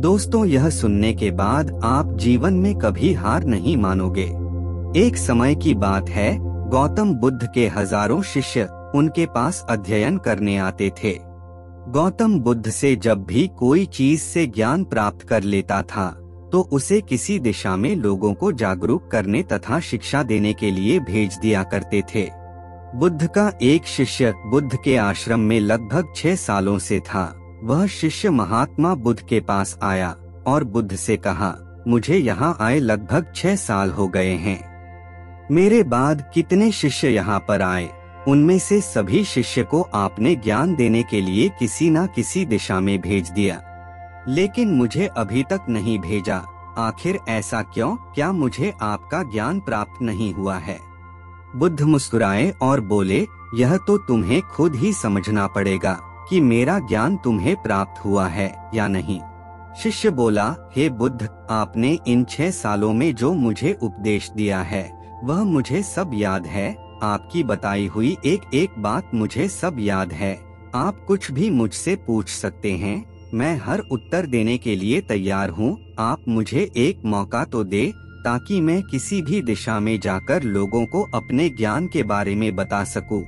दोस्तों, यह सुनने के बाद आप जीवन में कभी हार नहीं मानोगे। एक समय की बात है, गौतम बुद्ध के हजारों शिष्य उनके पास अध्ययन करने आते थे। गौतम बुद्ध से जब भी कोई चीज से ज्ञान प्राप्त कर लेता था तो उसे किसी दिशा में लोगों को जागरूक करने तथा शिक्षा देने के लिए भेज दिया करते थे। बुद्ध का एक शिष्य बुद्ध के आश्रम में लगभग 6 सालों से था। वह शिष्य महात्मा बुद्ध के पास आया और बुद्ध से कहा, मुझे यहाँ आए लगभग 6 साल हो गए हैं। मेरे बाद कितने शिष्य यहाँ पर आए, उनमें से सभी शिष्य को आपने ज्ञान देने के लिए किसी न किसी दिशा में भेज दिया, लेकिन मुझे अभी तक नहीं भेजा। आखिर ऐसा क्यों? क्या मुझे आपका ज्ञान प्राप्त नहीं हुआ है? बुद्ध मुस्कुराए और बोले, यह तो तुम्हें खुद ही समझना पड़ेगा कि मेरा ज्ञान तुम्हें प्राप्त हुआ है या नहीं। शिष्य बोला, हे बुद्ध, आपने इन 6 सालों में जो मुझे उपदेश दिया है वह मुझे सब याद है। आपकी बताई हुई एक एक बात मुझे सब याद है। आप कुछ भी मुझसे पूछ सकते हैं, मैं हर उत्तर देने के लिए तैयार हूँ। आप मुझे एक मौका तो दे ताकि मैं किसी भी दिशा में जाकर लोगों को अपने ज्ञान के बारे में बता सकूं।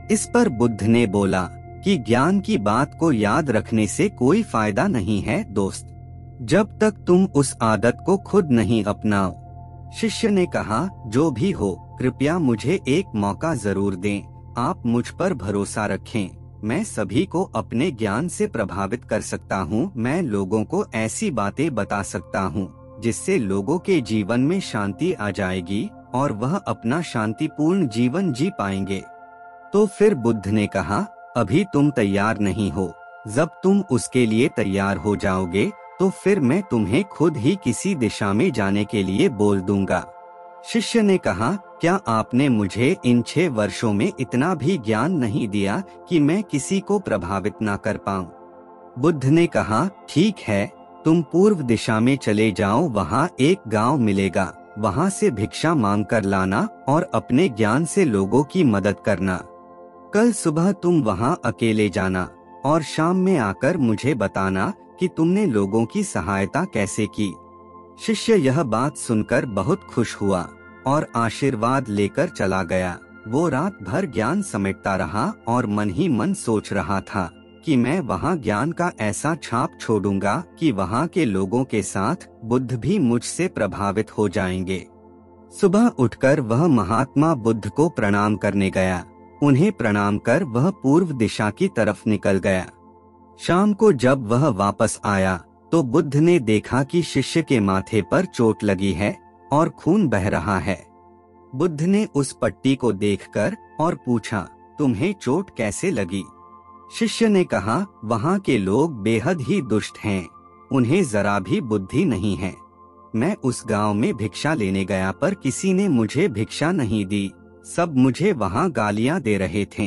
इस पर बुद्ध ने बोला कि ज्ञान की बात को याद रखने से कोई फायदा नहीं है दोस्त, जब तक तुम उस आदत को खुद नहीं अपनाओ। शिष्य ने कहा, जो भी हो, कृपया मुझे एक मौका जरूर दें। आप मुझ पर भरोसा रखें, मैं सभी को अपने ज्ञान से प्रभावित कर सकता हूँ। मैं लोगों को ऐसी बातें बता सकता हूँ जिससे लोगों के जीवन में शांति आ जाएगी और वह अपना शांतिपूर्ण जीवन जी पाएंगे। तो फिर बुद्ध ने कहा, अभी तुम तैयार नहीं हो। जब तुम उसके लिए तैयार हो जाओगे तो फिर मैं तुम्हें खुद ही किसी दिशा में जाने के लिए बोल दूंगा। शिष्य ने कहा, क्या आपने मुझे इन 6 वर्षों में इतना भी ज्ञान नहीं दिया कि मैं किसी को प्रभावित ना कर पाऊं? बुद्ध ने कहा, ठीक है, तुम पूर्व दिशा में चले जाओ, वहाँ एक गांव मिलेगा, वहाँ से भिक्षा मांग कर लाना और अपने ज्ञान से लोगों की मदद करना। कल सुबह तुम वहाँ अकेले जाना और शाम में आकर मुझे बताना कि तुमने लोगों की सहायता कैसे की। शिष्य यह बात सुनकर बहुत खुश हुआ और आशीर्वाद लेकर चला गया। वो रात भर ज्ञान समेटता रहा और मन ही मन सोच रहा था कि मैं वहाँ ज्ञान का ऐसा छाप छोड़ूंगा कि वहाँ के लोगों के साथ बुद्ध भी मुझसे प्रभावित हो जाएंगे। सुबह उठकर वह महात्मा बुद्ध को प्रणाम करने गया। उन्हें प्रणाम कर वह पूर्व दिशा की तरफ निकल गया। शाम को जब वह वापस आया तो बुद्ध ने देखा कि शिष्य के माथे पर चोट लगी है और खून बह रहा है। बुद्ध ने उस पट्टी को देखकर और पूछा, तुम्हें चोट कैसे लगी? शिष्य ने कहा, वहाँ के लोग बेहद ही दुष्ट हैं, उन्हें जरा भी बुद्धि नहीं है। मैं उस गांव में भिक्षा लेने गया पर किसी ने मुझे भिक्षा नहीं दी, सब मुझे वहाँ गालियाँ दे रहे थे।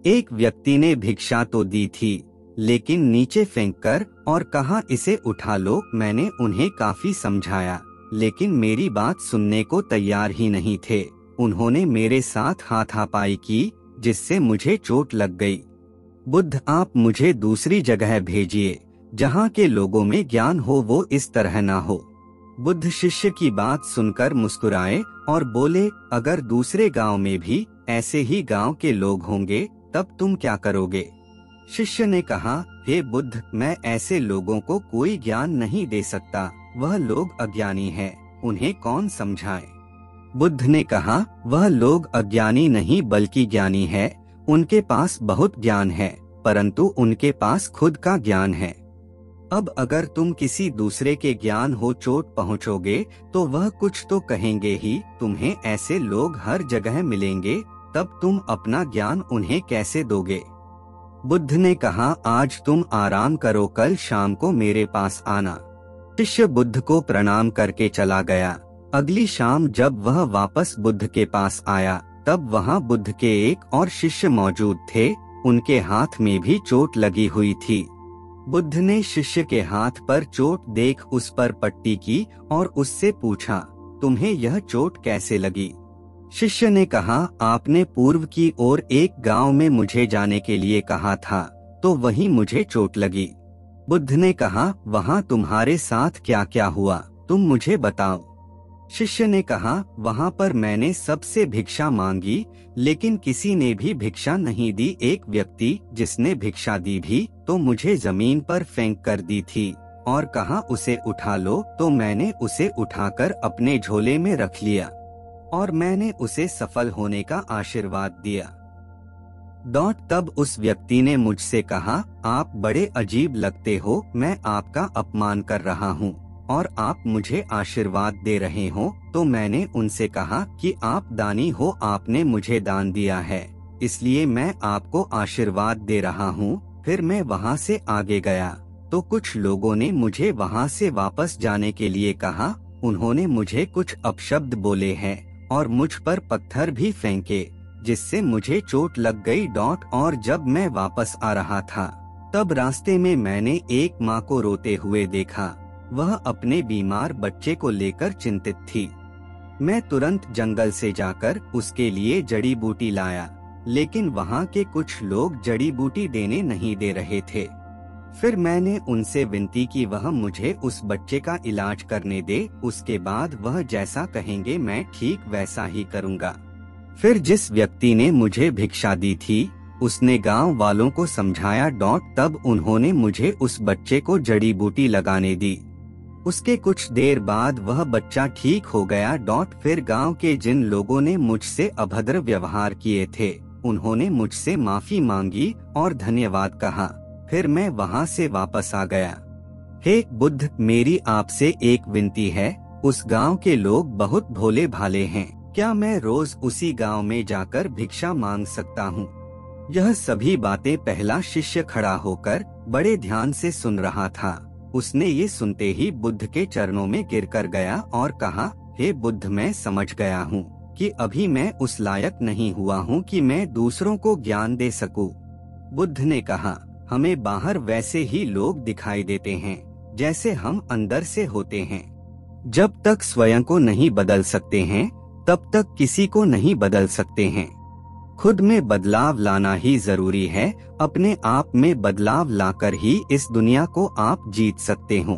एक व्यक्ति ने भिक्षा तो दी थी लेकिन नीचे फेंककर और कहा, इसे उठा लो। मैंने उन्हें काफी समझाया लेकिन मेरी बात सुनने को तैयार ही नहीं थे। उन्होंने मेरे साथ हाथापाई की जिससे मुझे चोट लग गई। बुद्ध, आप मुझे दूसरी जगह भेजिए जहाँ के लोगों में ज्ञान हो, वो इस तरह ना हो। बुद्ध शिष्य की बात सुनकर मुस्कुराए और बोले, अगर दूसरे गांव में भी ऐसे ही गांव के लोग होंगे तब तुम क्या करोगे? शिष्य ने कहा, हे बुद्ध, मैं ऐसे लोगों को कोई ज्ञान नहीं दे सकता, वह लोग अज्ञानी हैं, उन्हें कौन समझाए? बुद्ध ने कहा, वह लोग अज्ञानी नहीं बल्कि ज्ञानी है। उनके पास बहुत ज्ञान है परंतु उनके पास खुद का ज्ञान है। अब अगर तुम किसी दूसरे के ज्ञान हो चोट पहुँचोगे तो वह कुछ तो कहेंगे ही। तुम्हें ऐसे लोग हर जगह मिलेंगे, तब तुम अपना ज्ञान उन्हें कैसे दोगे? बुद्ध ने कहा, आज तुम आराम करो, कल शाम को मेरे पास आना। शिष्य बुद्ध को प्रणाम करके चला गया। अगली शाम जब वह वापस बुद्ध के पास आया तब वहाँ बुद्ध के एक और शिष्य मौजूद थे। उनके हाथ में भी चोट लगी हुई थी। बुद्ध ने शिष्य के हाथ पर चोट देख उस पर पट्टी की और उससे पूछा, तुम्हें यह चोट कैसे लगी? शिष्य ने कहा, आपने पूर्व की ओर एक गांव में मुझे जाने के लिए कहा था तो वहीं मुझे चोट लगी। बुद्ध ने कहा, वहाँ तुम्हारे साथ क्या क्या हुआ, तुम मुझे बताओ। शिष्य ने कहा, वहाँ पर मैंने सबसे भिक्षा मांगी, लेकिन किसी ने भी भिक्षा नहीं दी। एक व्यक्ति जिसने भिक्षा दी भी तो मुझे जमीन पर फेंक कर दी थी और कहा उसे उठा लो, तो मैंने उसे उठाकर अपने झोले में रख लिया और मैंने उसे सफल होने का आशीर्वाद दिया। तब उस व्यक्ति ने मुझसे कहा, आप बड़े अजीब लगते हो, मैं आपका अपमान कर रहा हूँ और आप मुझे आशीर्वाद दे रहे हो। तो मैंने उनसे कहा कि आप दानी हो, आपने मुझे दान दिया है, इसलिए मैं आपको आशीर्वाद दे रहा हूँ। फिर मैं वहाँ से आगे गया तो कुछ लोगों ने मुझे वहाँ से वापस जाने के लिए कहा। उन्होंने मुझे कुछ अपशब्द बोले हैं और मुझ पर पत्थर भी फेंके, जिससे मुझे चोट लग गई। और जब मैं वापस आ रहा था तब रास्ते में मैंने एक माँ को रोते हुए देखा। वह अपने बीमार बच्चे को लेकर चिंतित थी। मैं तुरंत जंगल से जाकर उसके लिए जड़ी बूटी लाया, लेकिन वहाँ के कुछ लोग जड़ी बूटी देने नहीं दे रहे थे। फिर मैंने उनसे विनती की वह मुझे उस बच्चे का इलाज करने दे, उसके बाद वह जैसा कहेंगे मैं ठीक वैसा ही करूँगा। फिर जिस व्यक्ति ने मुझे भिक्षा दी थी उसने गांव वालों को समझाया। तब उन्होंने मुझे उस बच्चे को जड़ी बूटी लगाने दी। उसके कुछ देर बाद वह बच्चा ठीक हो गया। फिर गांव के जिन लोगों ने मुझसे अभद्र व्यवहार किए थे उन्होंने मुझसे माफी मांगी और धन्यवाद कहा। फिर मैं वहां से वापस आ गया। हे बुद्ध, मेरी आपसे एक विनती है, उस गांव के लोग बहुत भोले भाले हैं, क्या मैं रोज उसी गांव में जाकर भिक्षा मांग सकता हूँ? यह सभी बातें पहला शिष्य खड़ा होकर बड़े ध्यान से सुन रहा था। उसने ये सुनते ही बुद्ध के चरणों में गिरकर गया और कहा, हे बुद्ध, मैं समझ गया हूँ कि अभी मैं उस लायक नहीं हुआ हूँ कि मैं दूसरों को ज्ञान दे सकूं। बुद्ध ने कहा, हमें बाहर वैसे ही लोग दिखाई देते हैं जैसे हम अंदर से होते हैं। जब तक स्वयं को नहीं बदल सकते हैं तब तक किसी को नहीं बदल सकते हैं। खुद में बदलाव लाना ही जरूरी है। अपने आप में बदलाव लाकर ही इस दुनिया को आप जीत सकते हो।